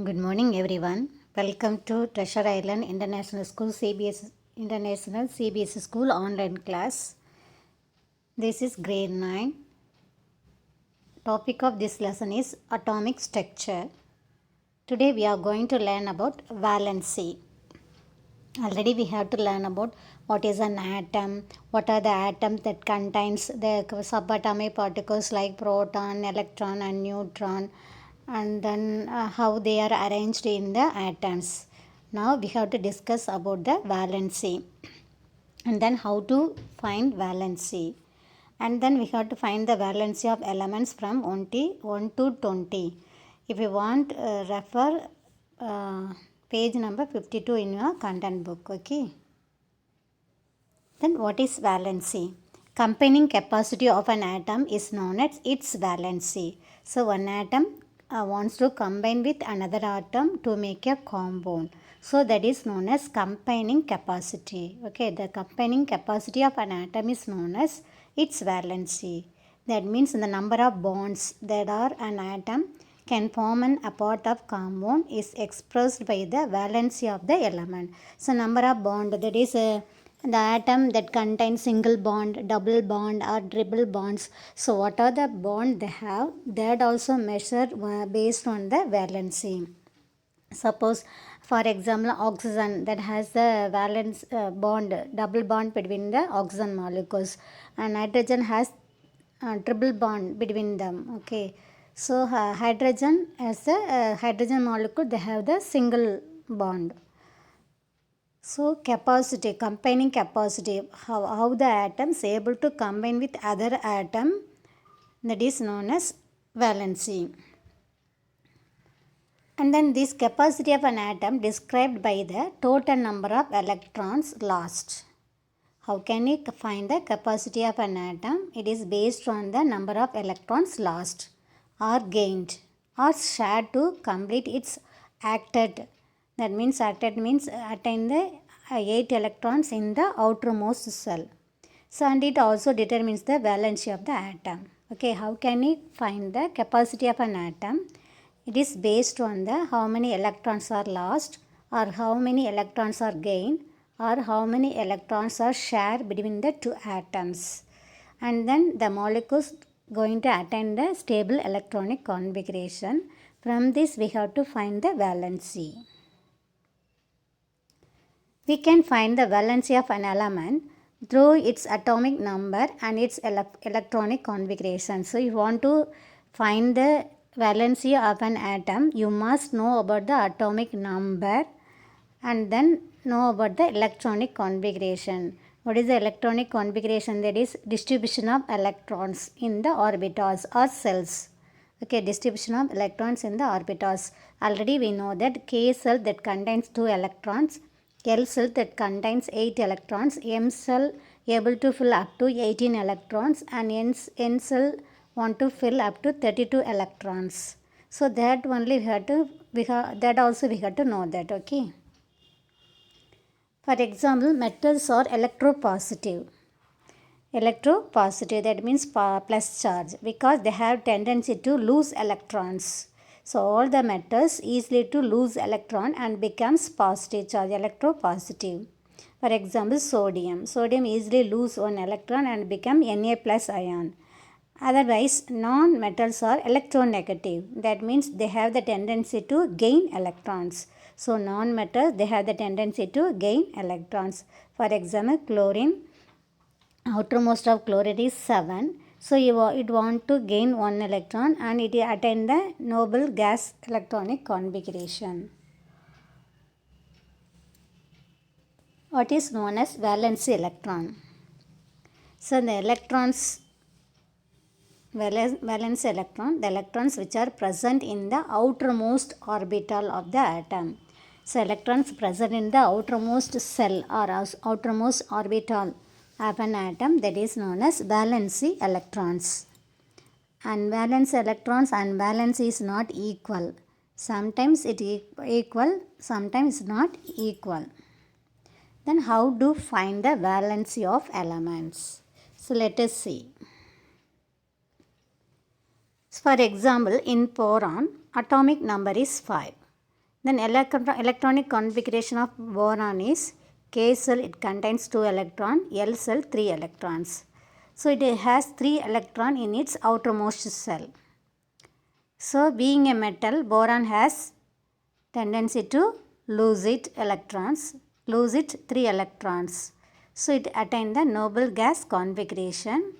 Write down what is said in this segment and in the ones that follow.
Good morning, everyone. Welcome to Treasure Island International School CBSE School online class. This is grade 9. Topic of this lesson is atomic structure. Today we are going to learn about valency. Already we have to learn about what is an atom, what are the atoms that contains the subatomic particles like proton, electron and neutron, and then how they are arranged in the atoms. Now we have to discuss about the valency and then how to find valency. And then we have to find the valency of elements from 1 to 20. If you want, refer page number 52 in your content book. Okay. Then what is valency? Combining capacity of an atom is known as its valency. So one atom wants to combine with another atom to make a compound. So that is known as combining capacity. Okay, the combining capacity of an atom is known as its valency. That means the number of bonds that are an atom can form an apart of compound is expressed by the valency of the element. So number of bond, that is the atom that contains single bond, double bond or triple bonds. So what are the bond they have, that also measured based on the valency. Suppose for example oxygen that has the valence bond, double bond between the oxygen molecules, and nitrogen has triple bond between them. Okay, so hydrogen as a hydrogen molecule, they have the single bond. So capacity, combining capacity, how the atom is able to combine with other atom, that is known as valency. And then this capacity of an atom described by the total number of electrons lost. How can you find the capacity of an atom? It is based on the number of electrons lost or gained or shared to complete its acted. That means acted means attain the 8 electrons in the outermost cell. So and it also determines the valency of the atom. Okay, how can you find the capacity of an atom? It is based on the how many electrons are lost or how many electrons are gained or how many electrons are shared between the two atoms. And then the molecules going to attain the stable electronic configuration. From this we have to find the valency. We can find the valency of an element through its atomic number and its electronic configuration. So if you want to find the valency of an atom, you must know about the atomic number and then know about the electronic configuration. What is the electronic configuration? That is distribution of electrons in the orbitals or cells. Okay, distribution of electrons in the orbitals. Already we know that K cell that contains 2 electrons, L cell that contains 8 electrons, M cell able to fill up to 18 electrons, and N cell want to fill up to 32 electrons. So that only that also we have to know that. Okay. For example, metals are electropositive. Electropositive, that means plus charge, because they have tendency to lose electrons. So all the metals easily to lose electron and becomes positive charge, electropositive. For example, sodium. Sodium easily lose one electron and become Na plus ion. Otherwise, non-metals are electronegative. That means they have the tendency to gain electrons. So non-metals, they have the tendency to gain electrons. For example, chlorine. Outermost of chloride is 7. So it want to gain 1 electron and it attain the noble gas electronic configuration. What is known as valency electron? So the electrons, valence electron, the electrons which are present in the outermost orbital of the atom. So electrons present in the outermost cell or outermost orbital of an atom, that is known as valency electrons. And valence electrons and valence is not equal. Sometimes it is equal, sometimes not equal. Then how to find the valency of elements? So let us see. For example, in boron, atomic number is 5. Then electronic configuration of boron is K cell, it contains 2 electrons, L cell 3 electrons. So it has 3 electrons in its outermost cell. So being a metal, boron has tendency to lose its 3 electrons. So it attained the noble gas configuration,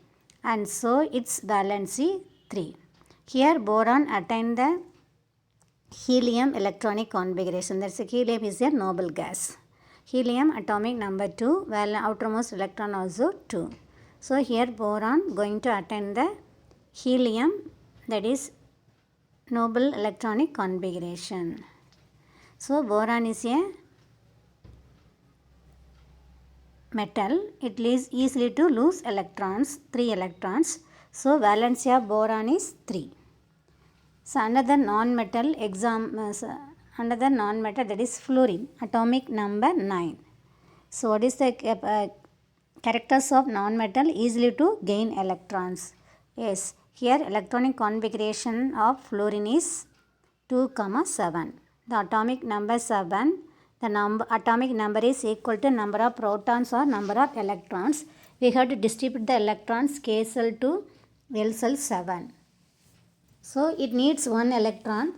and so its valency 3. Here boron attained the helium electronic configuration. That's helium is a noble gas. Helium atomic number 2, while outermost electron also 2. So here boron going to attain the helium, that is noble electronic configuration. So boron is a metal. It is easily to lose electrons, 3 electrons. So valency of boron is 3. So another non-metal that is fluorine, atomic number 9. So what is the characters of non-metal? Easily to gain electrons. Yes, here electronic configuration of fluorine is 2, 7. The atomic number 7, the atomic number is equal to number of protons or number of electrons. We have to distribute the electrons K cell to L cell 7. So it needs 1 electron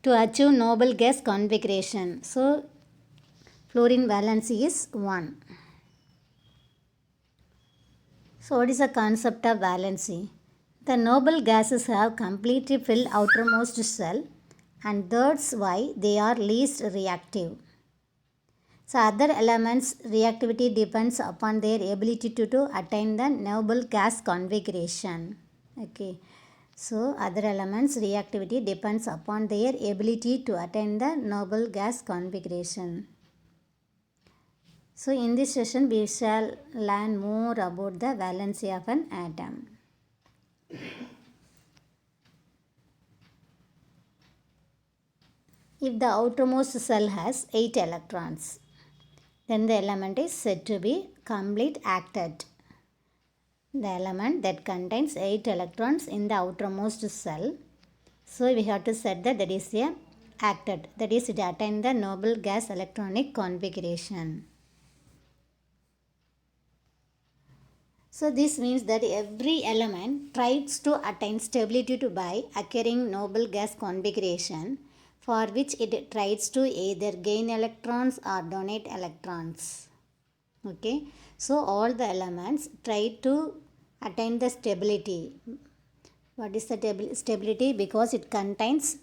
to achieve noble gas configuration. So fluorine valency is 1. So what is the concept of valency? The noble gases have completely filled outermost shell, and that's why they are least reactive. So other elements reactivity depends upon their ability to attain the noble gas configuration. Okay. So other elements reactivity depends upon their ability to attain the noble gas configuration. So in this session we shall learn more about the valency of an atom. If the outermost cell has 8 electrons, then the element is said to be complete octet. The element that contains 8 electrons in the outermost cell. So we have to set that is a octet. That is, it attains the noble gas electronic configuration. So this means that every element tries to attain stability by acquiring noble gas configuration, for which it tries to either gain electrons or donate electrons. Okay, so all the elements try to attain the stability. What is the stability? Because it contains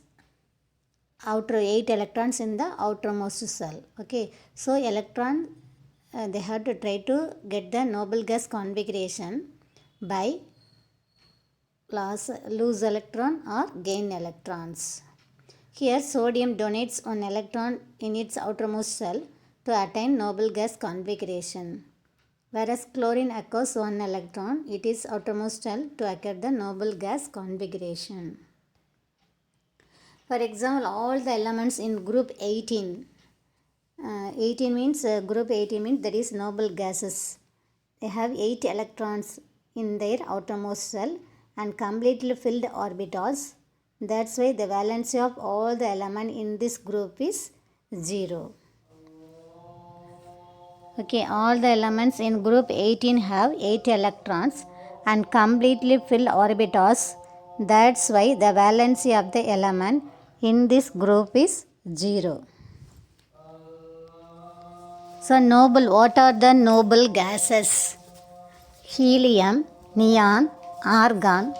outer 8 electrons in the outermost cell. Okay, so electron they have to try to get the noble gas configuration by lose electron or gain electrons. Here sodium donates 1 electron in its outermost cell to attain noble gas configuration, whereas chlorine acquires 1 electron in its outermost shell to acquire the noble gas configuration. For example, all the elements in group 18, 18 means group 18 means that is noble gases. They have 8 electrons in their outermost shell and completely filled orbitals. That's why the valency of all the elements in this group is 0. Okay, all the elements in group 18 have 8 electrons and completely filled orbitals. That's why the valency of the element in this group is 0. So what are the noble gases? Helium, neon, argon,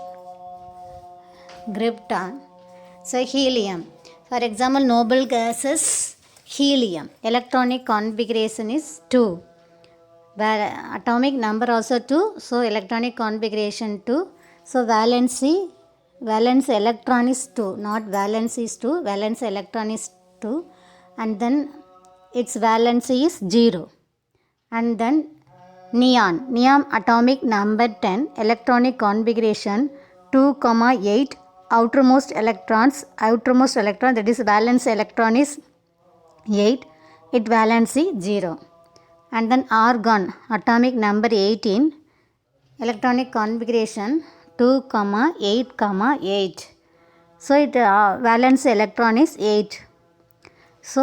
krypton. So helium. For example, noble gases, helium. Electronic configuration is 2. Where atomic number also 2. So electronic configuration 2. So valence electron is 2. Not valence is 2. Valence electron is 2. And then its valency is 0. And then neon atomic number 10, electronic configuration 2, 8, outermost electron that is valence electron is 8, its valency 0. And then argon atomic number 18, electronic configuration 2, 8, 8. So it valence electron is 8. So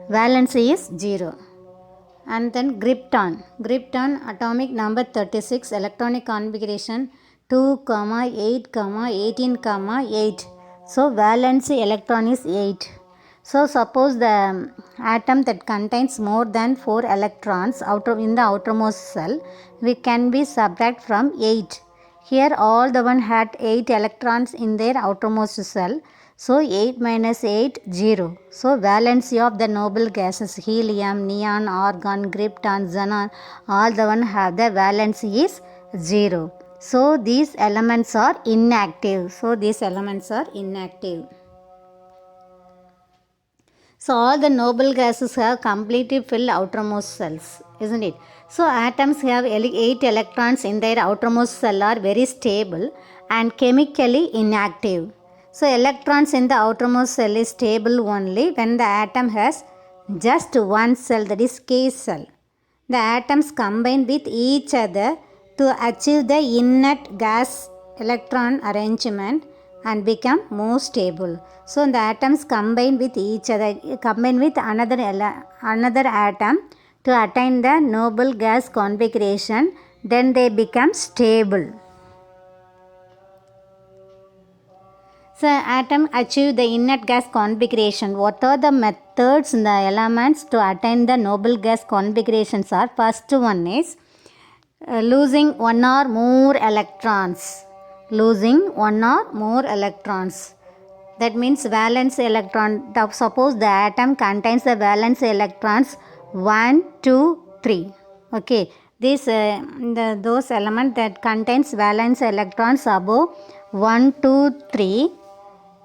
valence is 0. And then krypton atomic number 36, electronic configuration 2, 8, 18, 8. So valence electron is 8. So suppose the atom that contains more than 4 electrons in the outermost cell, we can be subtract from 8. Here all the one had 8 electrons in their outermost cell. So 8 minus 8, 0. So valency of the noble gases helium, neon, argon, krypton, xenon, all the one have the valency is 0. So these elements are inactive. So all the noble gases have completely filled outermost cells, isn't it? So atoms have 8 electrons in their outermost cell are very stable and chemically inactive. So electrons in the outermost cell is stable only when the atom has just one cell, that is K cell. The atoms combine with each other to achieve the inert gas electron arrangement and become more stable. So the atoms combine with each other, combine with another atom to attain the noble gas configuration, then they become stable. So atom achieve the inert gas configuration. What are the methods and the elements to attain the noble gas configurations are? First one is losing one or more electrons. That means valence electron. Suppose the atom contains the valence electrons 1, 2, 3. Okay, those elements that contains valence electrons above 1, 2, 3.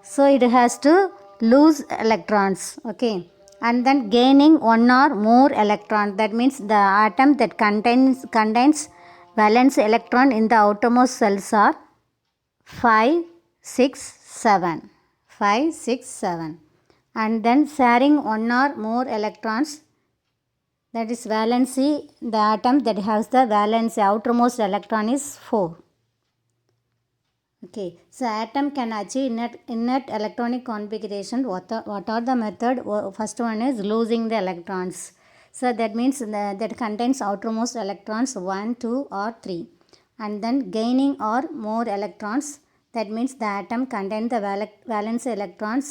So it has to lose electrons. Okay, and then gaining one or more electron. That means the atom that contains valence electron in the outermost cells are 5, 6, 7. And then sharing one or more electrons, that is valency, the atom that has the valence outermost electron is 4. Okay, so atom can achieve inert electronic configuration. What are the method? First one is losing the electrons. So that means that contains outermost electrons 1, 2 or 3. And then gaining or more electrons. That means the atom contains the valency electron,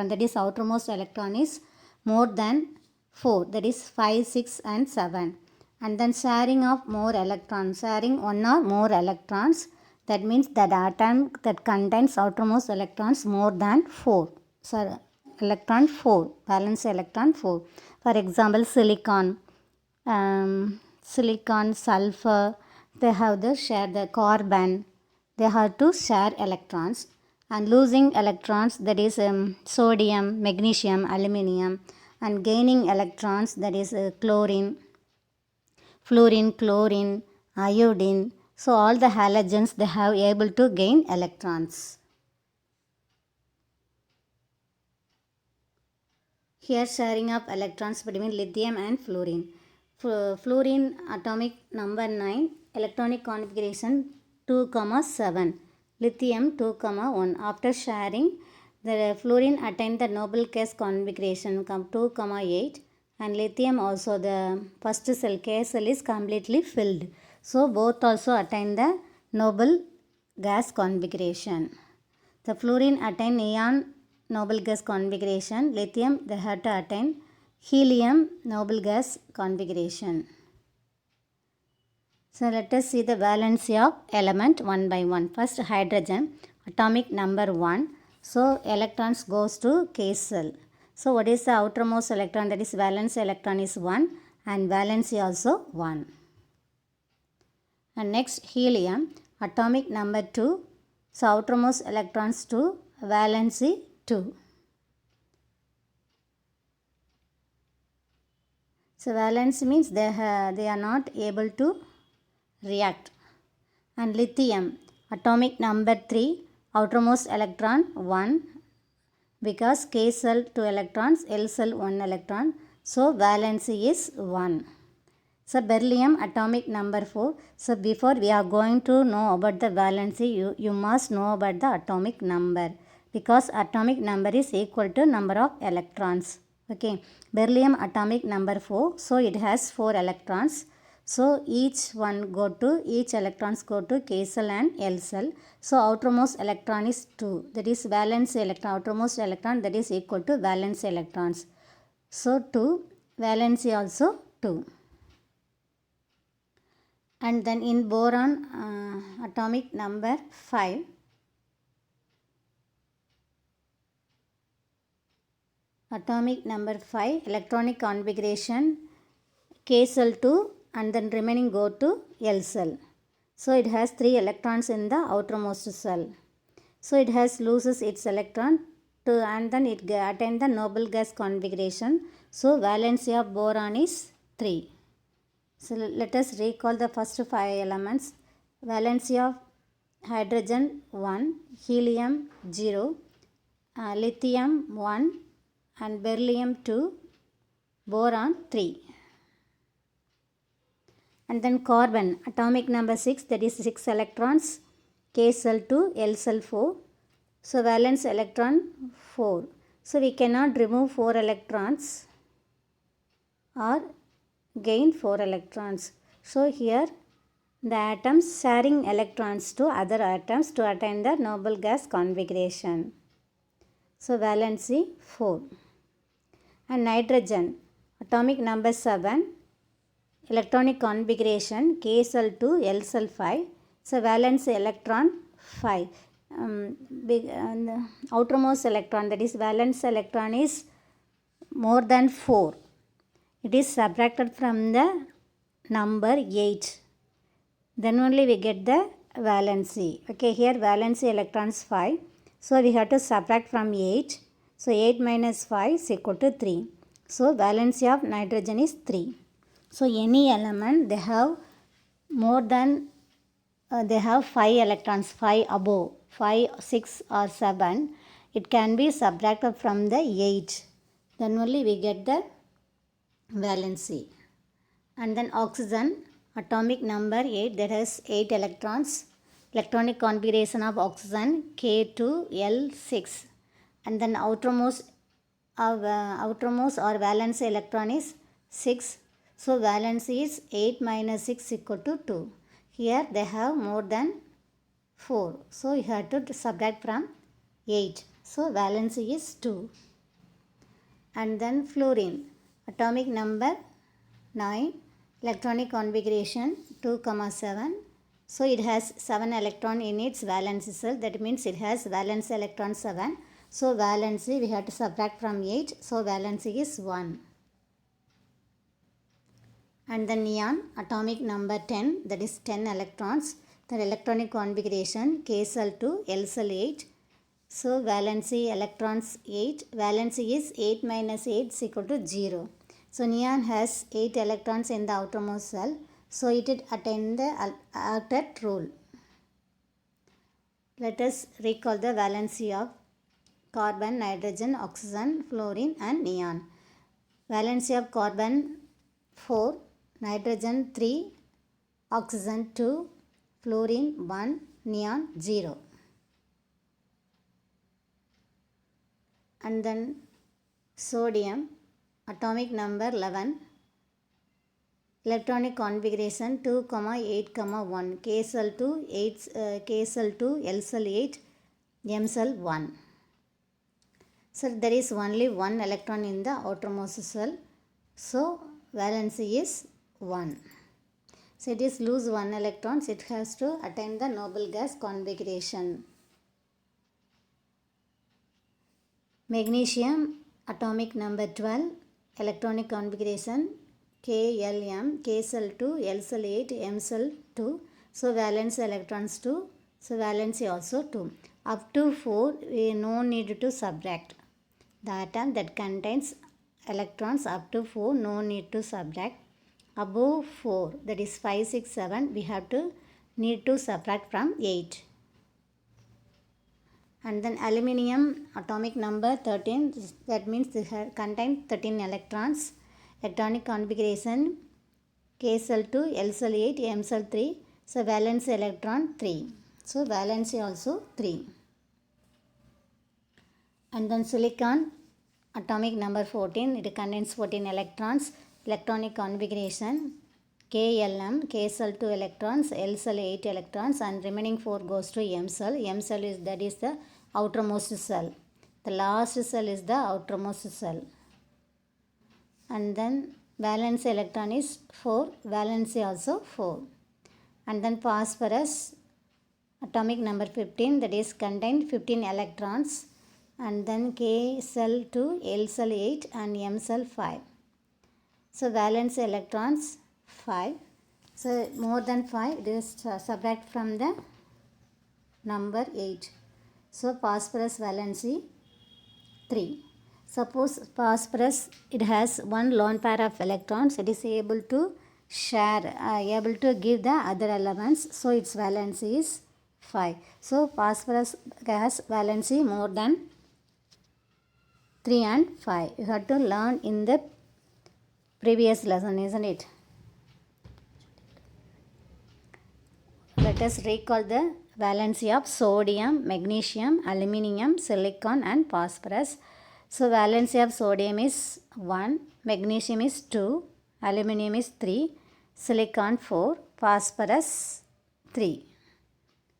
that is outermost electron is more than 4, that is 5, 6 and 7. And then sharing of more electrons, sharing one or more electrons, that means that atom that contains outermost electrons more than 4. So electron 4, valence electron 4. For example, silicon, sulfur, they have the share the carbon. They have to share electrons. And losing electrons, that is sodium, magnesium, aluminium. And gaining electrons, that is chlorine, fluorine, chlorine, iodine. So all the halogens, they have able to gain electrons. Here sharing of electrons between lithium and fluorine. Fluorine atomic number 9, electronic configuration 2, 7. Lithium 2, 1. After sharing, the fluorine attained the noble gas configuration 2, 8. And lithium also, the first cell K cell is completely filled. So both also attain the noble gas configuration. The fluorine attain neon noble gas configuration. Lithium, they have to attain helium noble gas configuration. So let us see the valency of element one by one. First hydrogen, atomic number 1. So electrons goes to K cell. So what is the outermost electron? That is valence electron is 1 and valency also 1. And next helium, atomic number 2. So outermost electrons 2, valency 2. So valency means they are not able to react. And lithium, atomic number 3, outermost electron 1, because K cell 2 electrons, L cell 1 electron. So valency is 1. So beryllium atomic number 4. So before we are going to know about the valency, you must know about the atomic number, because atomic number is equal to number of electrons. Okay, beryllium atomic number 4. So it has 4 electrons. So each electrons go to K cell and L cell. So outermost electron is 2. That is valence electron. Outermost electron, that is equal to valence electrons. So 2. Valency also 2. And then in boron, atomic number 5. Atomic number 5, electronic configuration K cell 2 and then remaining go to L cell. So it has 3 electrons in the outermost cell. So it has loses its electron to, and then it attain the noble gas configuration. So valency of boron is 3. So let us recall the first 5 elements. Valency of hydrogen 1, helium 0, lithium 1 and beryllium 2, boron 3. And then carbon, atomic number 6, that is 6 electrons, K cell 2, L cell 4. So valence electron 4. So we cannot remove 4 electrons or gain 4 electrons. So here the atoms sharing electrons to other atoms to attain the noble gas configuration. So valency 4. And nitrogen, atomic number 7, electronic configuration K cell 2, L cell 5. So valence electron 5. Outermost electron, that is valence electron, is more than 4. It is subtracted from the number 8. Then only we get the valency. Okay, here valency electron is 5. So we have to subtract from 8. So 8 minus 5 is equal to 3. So valency of nitrogen is 3. So any element, they have more than, they have 5 electrons, 5 above, 5, 6 or 7. It can be subtracted from the 8. Then only we get the valency. And then oxygen, atomic number 8, that has 8 electrons. Electronic configuration of oxygen K2L6. And then outermost or valence electron is 6. So valency is 8 minus 6 equal to 2. Here they have more than 4. So you have to subtract from 8. So valency is 2. And then fluorine, atomic number 9, electronic configuration 2, 7. So it has 7 electron in its valence cell. That means it has valence electron 7. So valency we have to subtract from 8. So valency is 1. And the neon, atomic number 10, that is 10 electrons. The electronic configuration K cell 2, L cell 8. So valency electrons 8. Valency is 8 minus 8 is equal to 0. So neon has 8 electrons in the outermost cell. So it attained the octet rule. Let us recall the valency of carbon, nitrogen, oxygen, fluorine and neon. Valency of carbon 4, nitrogen 3, oxygen 2, fluorine 1, neon 0. And then sodium, atomic number 11, electronic configuration 2, 8, 1, K cell 2, K cell 2, L cell 8, M cell 1. So there is only 1 electron in the outermost cell. So valency is 1. So it is lose 1 electrons. It has to attain the noble gas configuration. Magnesium, atomic number 12, electronic configuration KLM, K cell 2, L cell 8, M cell 2. So valence electrons 2. So valency also 2. Up to 4, we no need to subtract. The atom that contains electrons up to 4, no need to subtract. Above 4, that is 5, 6, 7, we have to need to subtract from 8. And then aluminium, atomic number 13, that means it contains 13 electrons. Electronic configuration K cell 2, L cell 8, M cell 3. So valence electron 3. So valency also 3. And then silicon, atomic number 14, it contains 14 electrons. Electronic configuration KLM, K cell 2 electrons, L cell 8 electrons, and remaining 4 goes to M cell. M cell is, that is the outermost cell. The last cell is the outermost cell. And then valence electron is 4, valency also 4. And then phosphorus, atomic number 15, that is contained 15 electrons. And then K cell 2, L cell 8, and M cell 5. So valence electrons 5. So more than 5, it is subtract from the number 8. So phosphorus valency 3. Suppose phosphorus, it has one lone pair of electrons, it is able to share, able to give the other elements, so its valency is 5. So phosphorus has valency more than 3 and 5. You have to learn in the previous lesson, isn't it? Let us recall the valency of sodium, magnesium, aluminium, silicon, and phosphorus. So valency of sodium is 1, magnesium is 2, aluminium is 3, silicon 4, phosphorus 3.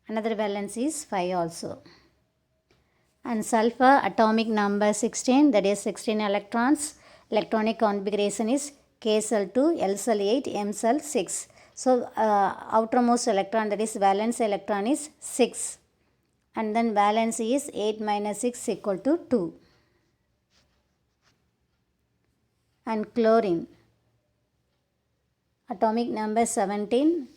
Another valence is 5 also. And sulfur, atomic number 16, that is 16 electrons. Electronic configuration is K cell 2, L cell 8, M cell 6. So outermost electron, that is valence electron, is 6. And then valency is 8 minus 6 equal to 2. And chlorine, atomic number 17,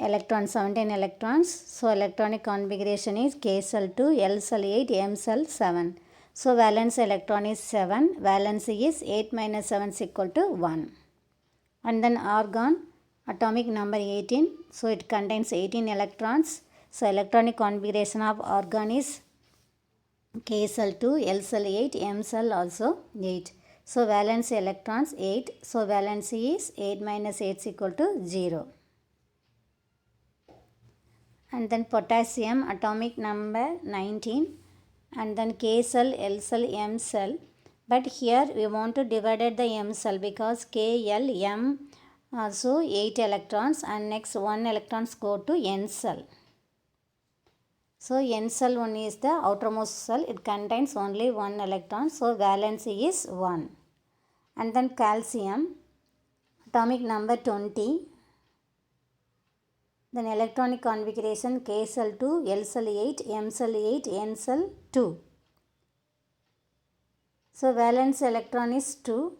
17 electrons. So electronic configuration is K cell 2, L cell 8, M cell 7. So valence electron is 7, valency is 8 minus 7 is equal to 1. And then argon, atomic number 18, so it contains 18 electrons. So electronic configuration of argon is K cell 2, L cell 8, M cell also 8. So valence electrons 8, so valency is 8 minus 8 is equal to 0. And then potassium, atomic number 19, and then K cell, L cell, M cell. But here we want to divide the M cell because K, L, M, so 8 electrons, and next 1 electrons go to N cell. So N cell 1 is the outermost cell, it contains only 1 electron, so valency is 1. And then calcium, atomic number 20, then electronic configuration K cell 2, L cell 8, M cell 8, N cell 2. So valence electron is 2.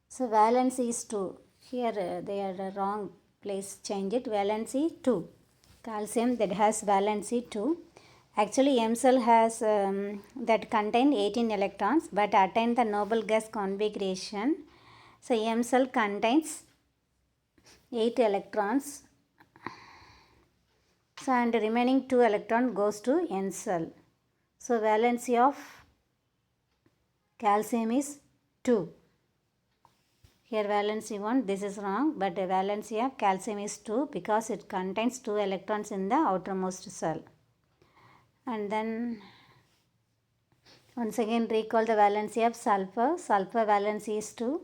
So valence is 2. Here they are the wrong place, change it. Valency 2. Calcium, that has valency 2. Actually M cell has that contain 18 electrons but attain the noble gas configuration. So M cell contains 8 electrons. So and remaining 2 electron goes to N cell. So valency of calcium is 2. Here valency 1, this is wrong, but the valency of calcium is 2 because it contains 2 electrons in the outermost cell. And then once again recall the valency of sulfur. Sulfur valency is 2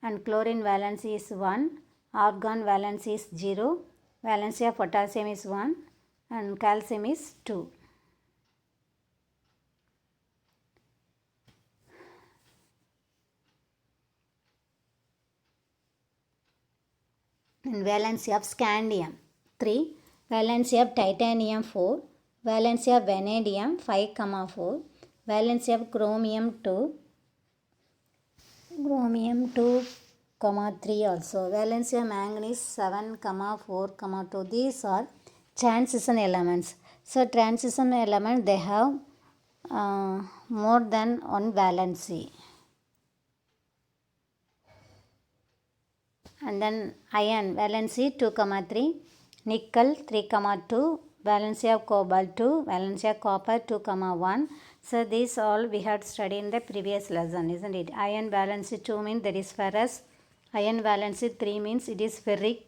and chlorine valency is 1. Argon valency is 0. Valency of potassium is 1 and calcium is 2. And valency of scandium 3. Valency of titanium 4. Valency of vanadium 5, 4. Valency of chromium 2. Chromium 2, 3 also. Valency of manganese 7, 4, 2. These are transition elements. So transition element, they have more than one valency. And then iron valency 2, 3. Nickel 3, 2. Valency of cobalt 2. Valency of copper 2, 1. So this all we had studied in the previous lesson, isn't it? Iron valence 2 means that is ferrous. Iron valence 3 means it is ferric.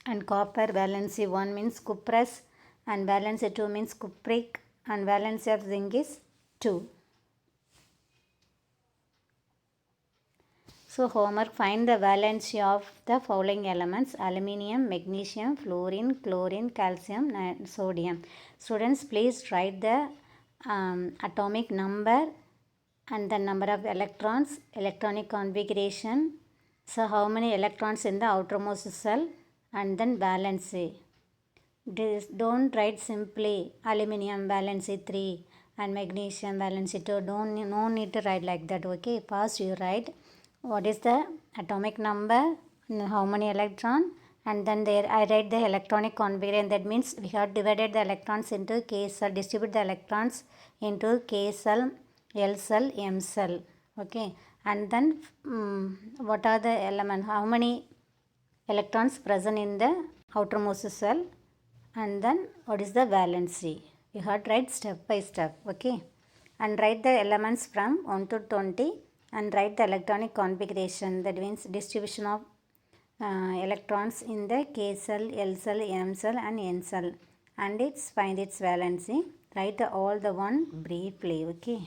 And copper valence 1 means cuprous. And valence 2 means cupric. And valence of zinc is 2. So homework, find the valency of the following elements: aluminium, magnesium, fluorine, chlorine, calcium, and sodium. Students, please write the atomic number and the number of electrons, electronic configuration. So how many electrons in the outermost shell, and then valency. Don't write simply aluminium valency 3 and magnesium valency 2. No need to write like that. Okay, first you write what is the atomic number, how many electron, and then there I write the electronic configuration. That means we have divided the electrons into K cell, distribute the electrons into K cell, L cell, M cell. Okay, and then what are the elements, how many electrons present in the outermost cell, and then what is the valency. You have to write step by step. Okay, and write the elements from 1 to 20 and write the electronic configuration, that means distribution of electrons in the K cell, L cell, M cell and N cell, and find its valency. Write all the one briefly. Okay,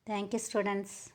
thank you students.